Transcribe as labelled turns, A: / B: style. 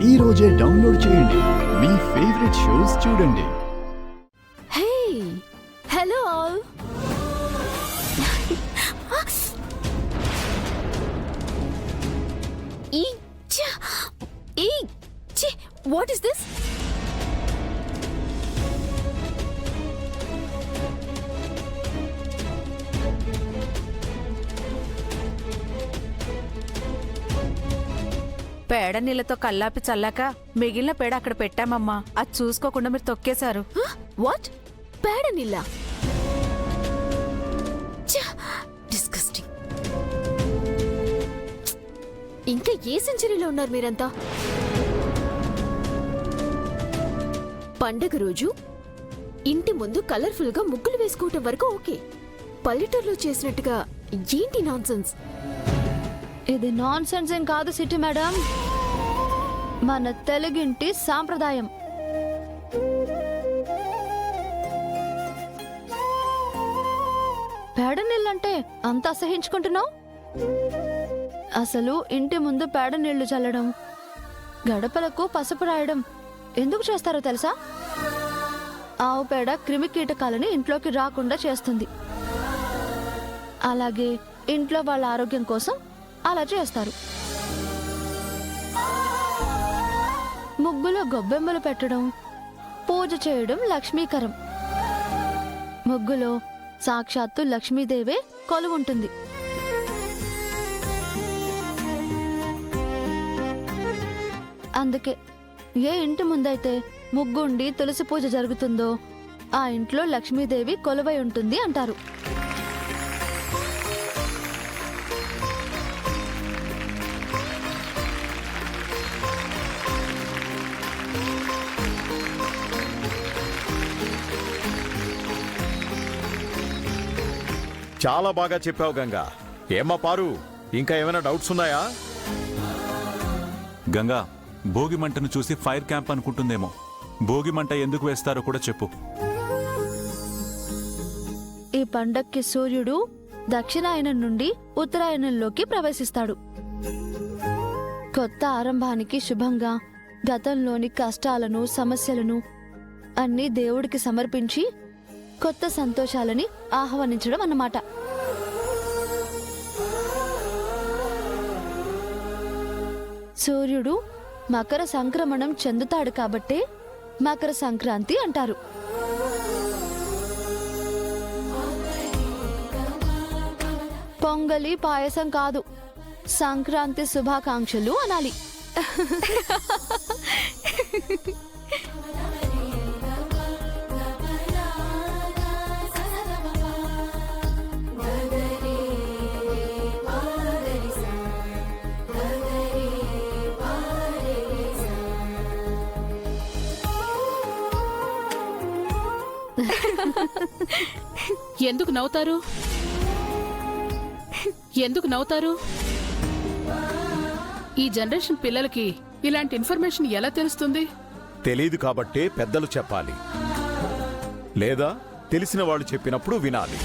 A: ఈ రోజే డౌన్లోడ్ చేయండి. మీ ఫేవరెట్ షోస్ చూడండి.
B: Hey hello all. What is this?
C: పేడ నీళ్ళతో కల్లాపి చల్లాక మిగిలిన పేడ అక్కడ పెట్టామమ్మా. అది చూసుకోకుండా మీరు తొక్కేశారు.
B: వాట్? పేడ నీళ్ళ? డిస్గస్టింగ్. ఇంకా ఏ సెంచరీలో ఉన్నారు మీరంతా? పండగ రోజు ఇంటి ముందు కలర్ఫుల్ గా ముగ్గులు వేసుకోవటం వరకు ఓకే. పల్లెటూరులో చేసినట్టుగా ఏంటి నాన్సెన్స్?
D: ఇది నాన్ సెన్స్ ఏం కాదు సిటీ మేడం, మన తెలుగింటి సాంప్రదాయం. పేడ నీళ్ళంటే అంత అసహించుకుంటున్నావు? అసలు ఇంటి ముందు పేడ నీళ్లు చల్లడం, గడపలకు పసుపు రాయడం ఎందుకు చేస్తారో తెలుసా? ఆవు పేడ క్రిమి కీటకాలని ఇంట్లోకి రాకుండా చేస్తుంది. అలాగే ఇంట్లో వాళ్ళ ఆరోగ్యం కోసం అలా చేస్తారు. ముగ్గులో గొబ్బెమ్మలు పెట్టడం, పూజ చేయడం లక్ష్మీకరం. ముగ్గులో సాక్షాత్తు లక్ష్మీదేవే కొలువుంటుంది. అందుకే ఏ ఇంటి ముందైతే ముగ్గుండి తులసి పూజ జరుగుతుందో ఆ ఇంట్లో లక్ష్మీదేవి కొలువై ఉంటుంది అంటారు.
E: చాలా బాగా చెప్పావు గంగా. ఏమ్మా పారు, ఇంకా ఏమైనా డౌట్స్ ఉన్నాయా?
F: గంగా, భోగి మంటను చూసి ఫైర్ క్యాంప్ అనుకుంటుందేమో. భోగి మంట ఎందుకు వేస్తారో కూడా చెప్పు.
D: ఈ పండక్కి సూర్యుడు దక్షిణాయనం నుండి ఉత్తరాయణంలోకి ప్రవేశిస్తాడు. కొత్త ఆరంభానికి శుభంగా గతంలోని కష్టాలను, సమస్యలను అన్నీ దేవుడికి సమర్పించి కొత్త సంతోషాలని ఆహ్వానించడం అన్నమాట. సూర్యుడు మకర సంక్రమణం చెందుతాడు కాబట్టే మకర సంక్రాంతి అంటారు. పొంగలి పాయసం కాదు, సంక్రాంతి శుభాకాంక్షలు అనాలి.
G: ఎందుకు నవ్వుతారు? ఎందుకు నవ్వుతారు? ఈ జనరేషన్ పిల్లలకి ఇలాంటి ఇన్ఫర్మేషన్ ఎలా తెలుస్తుంది?
E: తెలీదు కాబట్టే పెద్దలు చెప్పాలి, లేదా తెలిసిన వాళ్ళు చెప్పినప్పుడు వినాలి.